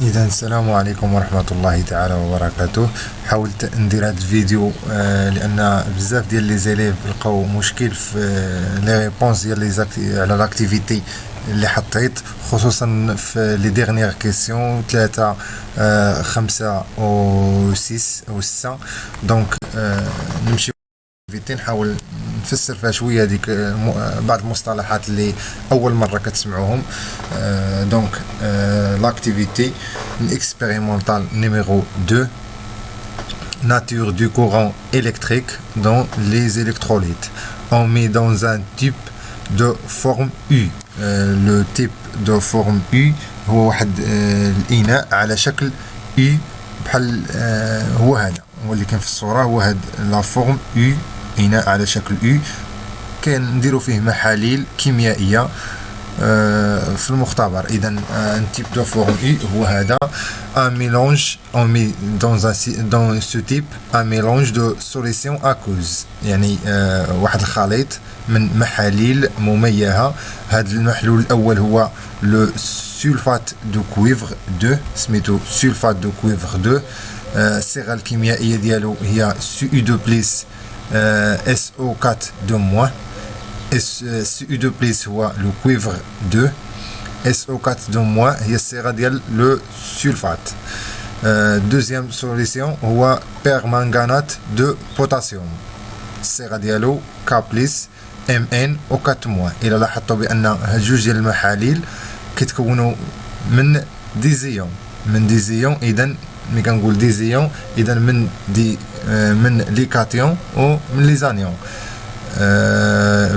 اذا السلام عليكم ورحمه الله تعالى وبركاته. حاولت ندير هذا الفيديو لان بزاف ديال لي زيليف لقاو مشكل في لي ريبونس ديال على لاكتيفيتي اللي حطيت، خصوصا في لي ديرنيير كيسيون 3 5 و 6 او 6. دونك نمشي نحاول نفسر فيها شويه هذيك بعض المصطلحات اللي اول مره كتسمعوهم. دونك l'activité expérimentale numéro 2, nature du courant électrique dans les électrolytes. On met dans un type de forme U. Le type de forme U هو واحد الإناء على شكل U بحال هو هذا، هو اللي كان في الصورة، هو هاد لا فورم U، إناء على شكل U. كان نديرو فيه محاليل كيميائية في المختبر. إذا un type de forme U هو هذا. un mélange on met dans ce type un mélange de solution aqueuse، يعني واحد الخليط من محاليل مميهة. هذا المحلول الأول هو لو سولفات دو كويفر 2، سميتو سولفات دو كويفر 2. الصيغة الكيميائية ديالو هي SU2 بلس SO4 2-. SU2 بلس هو لو كويفر 2، SO4 2- هي الصيغة ديال لو سولفات. دوزيام سوليسيون هو بيرمانغانات دو بوتاسيوم، الصيغة ديالو K بلس MN و 4-. إلا لاحظتوا بأن هاد جوج ديال المحاليل كيتكونوا من ديزيون. إذا ملي كنقول ديزيون إذا من لي كاتيون و من لي زانيون.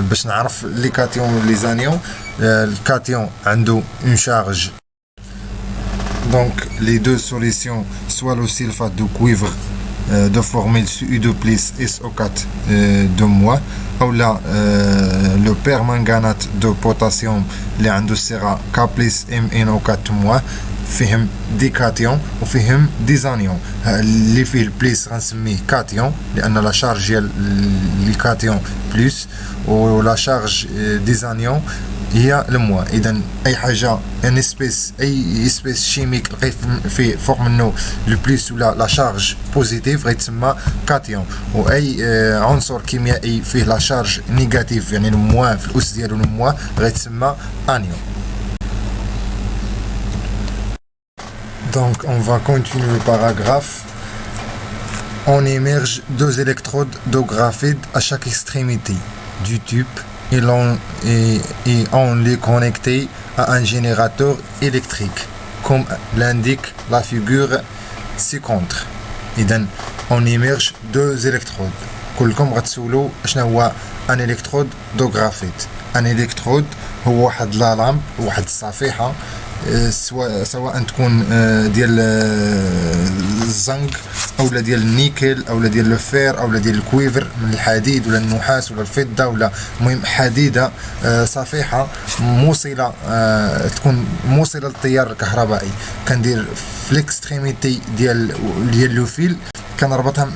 باش نعرف لي كاتيون و لي زانيون، الكاتيون عنده اون شارج. دونك لي دو سوليسيون سوا لو سيلفات دو كويفر de formule SU2 plus SO4 2-، ou là le permanganate de potassium اللي عنده الصيغة K plus MnO4-، فيهم دي كاتيون وفيهم دي زانيون. اللي فيه البليس غنسميه كاتيون لأن لا شارج ديال الكاتيون بلس، ولا شارج دي زانيون هي الموا. اذا اي حاجه ان اسبيس، اي اسبيس شيميك لقيت في فوق منه لو بليس ولا لا شارج بوزيتيف غيتسمى كاتيون، واي عنصر كيميائي فيه لا شارج نيجاتيف يعني الموا في الاس ديالو الموا غيتسمى انيون. Donc on va continuer le paragraphe. On émerge deux électrodes de graphite à chaque extrémité du tube et on les connectait à un générateur électrique comme l'indique la figure ci-contre. إذن on émerge deux électrodes. كلكم غتسولوا شنو هو un électrode de graphite. un électrode هو واحد لا لامب، واحد الصفيحة، سواء تكون ديال الزنك او ديال النيكل او ديال الفير او ديال الكويفر من الحديد ولا النحاس ولا الفضه، ولا المهم حديده صفيحه موصله، تكون موصله للتيار الكهربائي. كندير في الاكستريميتي ديال لو فيل، كنربطها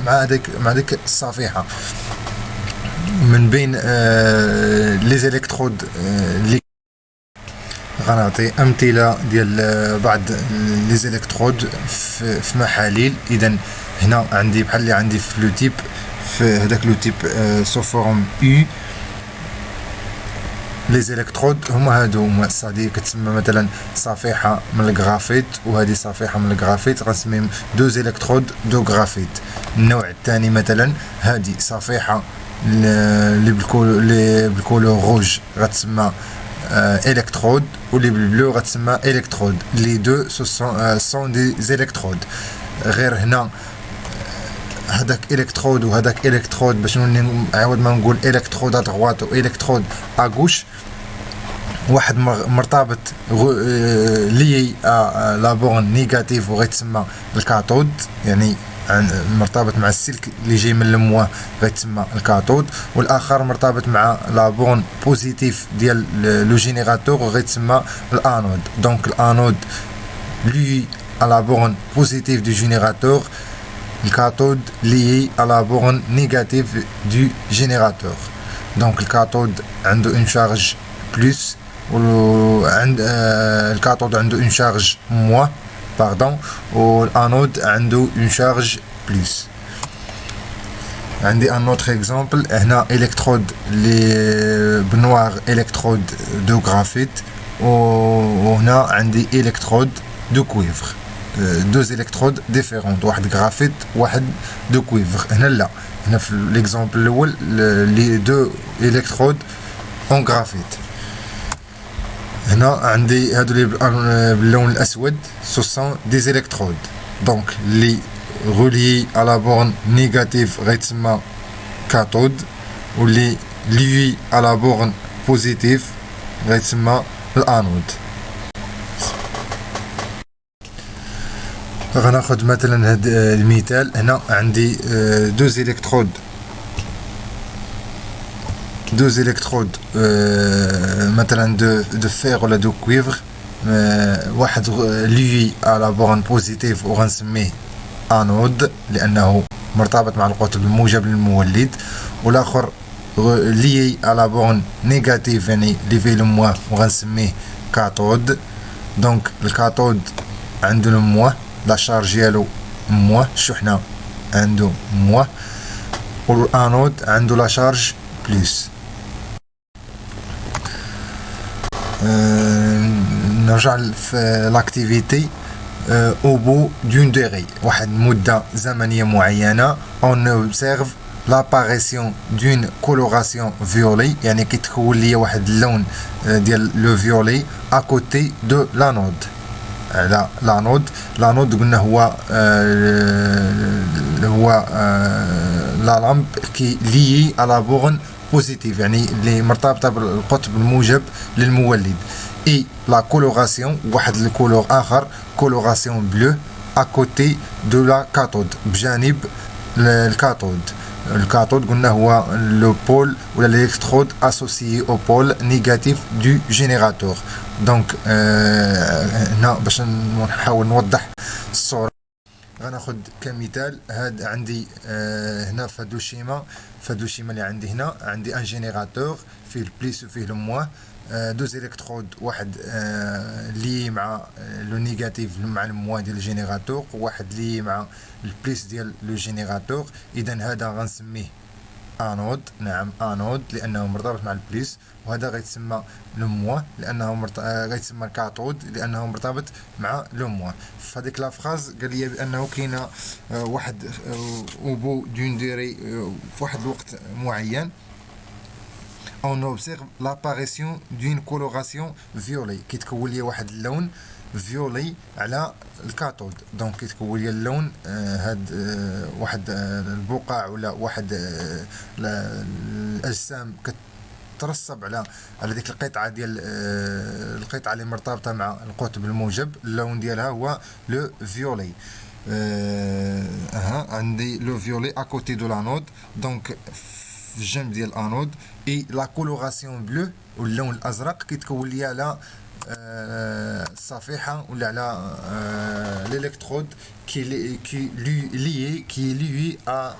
مع ديك الصفيحه من بين لي زيليكترود. اللي غنعطي امثله ديال بعض لي زيليكترود في محاليل. اذا هنا عندي بحال اللي عندي في لو تيب، في هذاك لو تيب سو فورم يو. لي زيليكترود هما هادو، هادي كتسمى مثلا صفيحه من الغرافيت وهذه صفيحه من الغرافيت، غنسميهم دو زيليكترود دو غرافيت. النوع الثاني مثلا هذه صفيحه اللي بالكولور روج غتسمى électrodes، ou les bleus غتسمى électrodes. les deux sont des électrodes. غير هنا هذاك électrode وهذاك électrode باش نعاود ما نقول électrode à droite و électrode à gauche. واحد مرتبط لي لا بورن نيجاتيف وغيتسمى الكاثود، يعني مرتبط مع السلك اللي جاي من الموا غيتسمى الكاثود، والاخر مرتبط مع لا بورن بوزيتيف ديال لو جينيراتور غيتسمى الانود. دونك الانود لي à la borne positive du générateur، الكاثود لي à la borne négative du générateur. دونك الكاثود عنده une charge plus، وعند الكاثود عنده une charge moins، باردون، والانود عنده اون شارج بلس. عندي ان اوتر اكزامبل هنا الكترود لي بنوار الكترود دو غرافيت، وهنا عندي الكترود دو كويفر، دوز الكترود ديفيرونت، واحد غرافيت واحد دو كويفر. هنا لا، هنا في ليكزامبل الاول لي دو الكترود اون غرافيت. هنا عندي هادو لي باللون الاسود سو سون دي الكترود، دونك لي relié à la borne négative غيتسمى cathode، واللي lié à la borne positive غيتسمى الانود. غناخد مثلا هاد المثال. هنا عندي دوز الكترود مثلا دو فير ولا دو كويفر، واحد lié à la borne positive وغنسميه انود لانه مرتبط مع القطب الموجب للمولد، والاخر لي على بون نيجاتيف يعني لي في الموا وغنسميه كاثود. دونك الكاثود عنده الموا، لا شارج ديالو موا، الشحنه عنده موا، والانود عنده لا شارج بلس. نرجع في لاكتيفيتي. au bout d'une durée، واحد مدة زمنية معينة، on observe l'apparition d'une coloration violet، يعني كيتكون لي واحد اللون ديال لو فيولي à côté de l'anode. على l'anode قلنا هو لا لامب كي لي على بورن بوزيتيف، يعني اللي مرتبطة بالقطب الموجب للمولد. et la coloration واحد الكولور اخر coloration bleue à côté de la cathode، بجانب الكاثود. الكاثود قلنا هو لو بول ولا الالكترود associé au pôle négatif du générateur. دونك هنا باش نحاول نوضح الصورة غناخد كمثال. هاد عندي هنا في هادو الشيما اللي عندي هنا عندي ان جينيراتور فيه البليس وفيه الموا، دوز الكترود، واحد لي مع لو نيجاتيف مع الموا ديال الجينيراتور، وواحد لي مع البليس ديال لو جينيراتور. اذا هذا غنسميه انود، نعم انود لانه مرتبط مع البليس، وهذا غيتسمى لو موا لانه غيتسمى كاثود لانه مرتبط مع لو موا. في هذيك لا فراز قال لي بانه كاينه واحد اوبو دون ديري في واحد الوقت معين on observe l'apparition d'une coloration violet، كيتكون لي واحد اللون فيولي على الكاثود. دونك كيتكون لي اللون هاد واحد البقع ولا واحد الاجسام كترسب على ديك القطعه ديال القطعه اللي مرتبطه مع القطب الموجب. اللون ديالها هو لو فيولي. عندي لو فيولي à côté de l'anode، دونك في الجنب ديال الانود. اي لا كولوراسيون بلو واللون الازرق كيتكون لي على الصفيحه ولا على الالكترود كي لي ا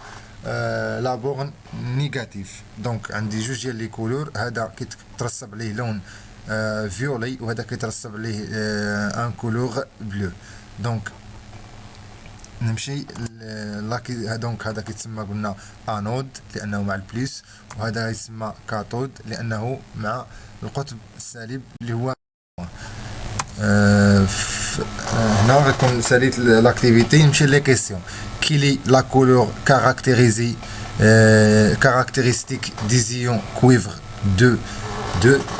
لا بورن نيجاتيف. دونك عندي جوج ديال لي كولور، هذا كيترسب عليه لون فيولي وهذا كيترسب عليه ان كولور بلو. دونك نمشي دونك هذا كيتسمى قلنا انود لانه مع البليس، وهذا يسمى كاثود لانه مع القطب السالب اللي هو هنا غيكون ساليت لاكتيفيتي. نمشي لي كيسيون. كيلي لا كولور كاركتيريزي كاركتيرستيك ديزيون كويفر دو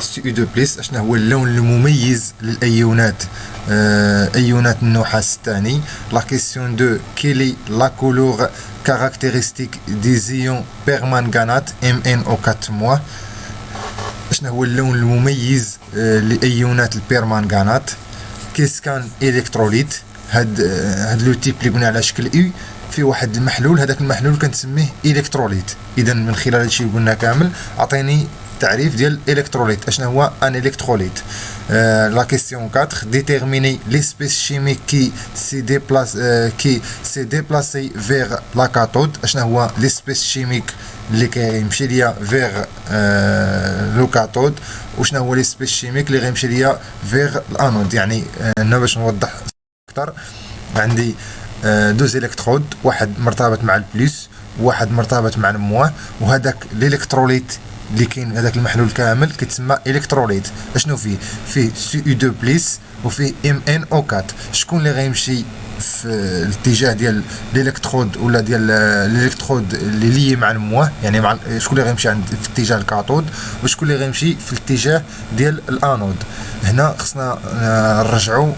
سي2 بلس. اشنا هو اللون المميز للايونات ايونات النحاس الثاني. لا كيسيون دو كيلي لا كولور كاركتيرستيك ديزيون بيرمانغانات MnO4-. اشنا هو اللون المميز لايونات البيرمانغانات. كيس كان الكتروليت. هاد لو تيب اللي قلنا على شكل اي في واحد المحلول، هذاك المحلول كنسميه الكتروليت. اذا من خلال هادشي اللي قلنا كامل عطيني تعريف ديال الكتروليت. اشنا هو ان الكتروليت. لا كيسيون 4 ديتيرميني ليسبيس شيميك كي سي ديبلاسي فيغ لا كاثود. اشنا هو ليسبيس شيميك اللي كيمشي ليا فيغ لو كاثود، وشنا هو ليسبيس شيميك اللي غيمشي ليا فيغ الانود. يعني هنا باش نوضح اكثر. عندي دوز الكترود، واحد مرتبط مع البليس وواحد مرتبط مع المواه، وهذاك الالكتروليت اللي كاين هذاك المحلول كامل كيتسمى الكتروليت. اشنو فيه سي او 2 بليس وفيه ام ان او 4. شكون اللي غيمشي في الاتجاه ديال الالكترود ولا ديال الالكترود اللي لي مع المواه، يعني مع شكون اللي غيمشي في اتجاه الكاثود وشكون اللي غيمشي في الاتجاه ديال الانود. هنا خصنا نرجعوا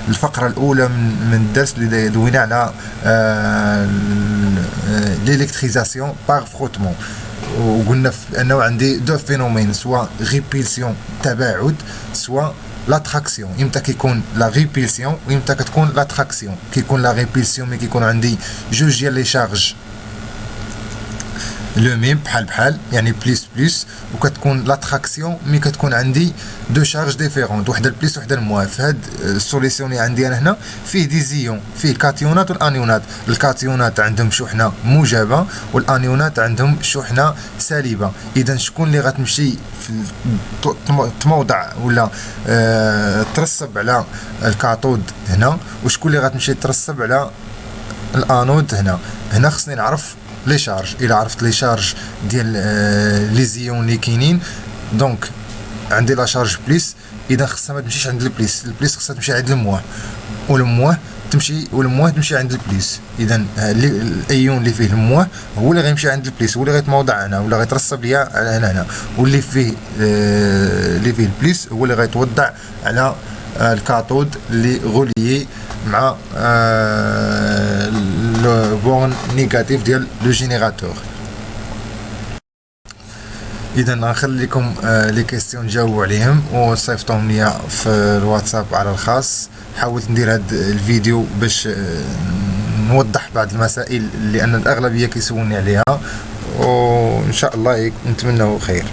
الفقره الاولى من الدرس اللي دوينا على الالكتريزاسيون باغ فروتمون، وقلنا انه عندي دو فينومين، سواء ريبيلسيون تباعد، سواء لاتراكسيون. امتى كيكون لا ريبيلسيون وامتى كتكون لاتراكسيون؟ كيكون لا ريبيلسيون ملي كيكون عندي جوج ديال لي شارج لو ميم بحال يعني بليس بليس، وكتكون لاتراكسيون ملي كتكون عندي دو شارج ديفيرونت، وحده البليس وحده المواه. في هاد السوليسيون اللي عندي انا هنا فيه دي زيون، فيه كاتيونات والانيونات. الكاتيونات عندهم شحنه موجبه والانيونات عندهم شحنه سالبه. اذا شكون اللي غتمشي في تموضع ولا ترسب على الكاثود هنا، وشكون اللي غتمشي ترسب على الانود هنا؟ هنا خصني نعرف لي شارج. الى عرفت لي شارج ديال لي زيون اللي كاينين، دونك عندي لا شارج بليس، اذا خصها ما تمشيش عند البليس، البليس خصها تمشي عند المواه، والمواه تمشي عند البليس. اذا الايون اللي فيه المواه هو اللي غيمشي عند البليس، هو اللي غيتموضع هنا ولا غيترسب ليا هنا، واللي فيه البليس هو اللي غيتوضع على الكاثود اللي غوليي مع لو بورن نيجاتيف ديال لو جينيراتور. اذا غنخليكم لي كيستيون نجاوبوا عليهم وصيفطوهم ليا في الواتساب على الخاص. حاولت ندير هذا الفيديو باش نوضح بعض المسائل لان الاغلبيه كيسولوني عليها، وان شاء الله نتمنى خير.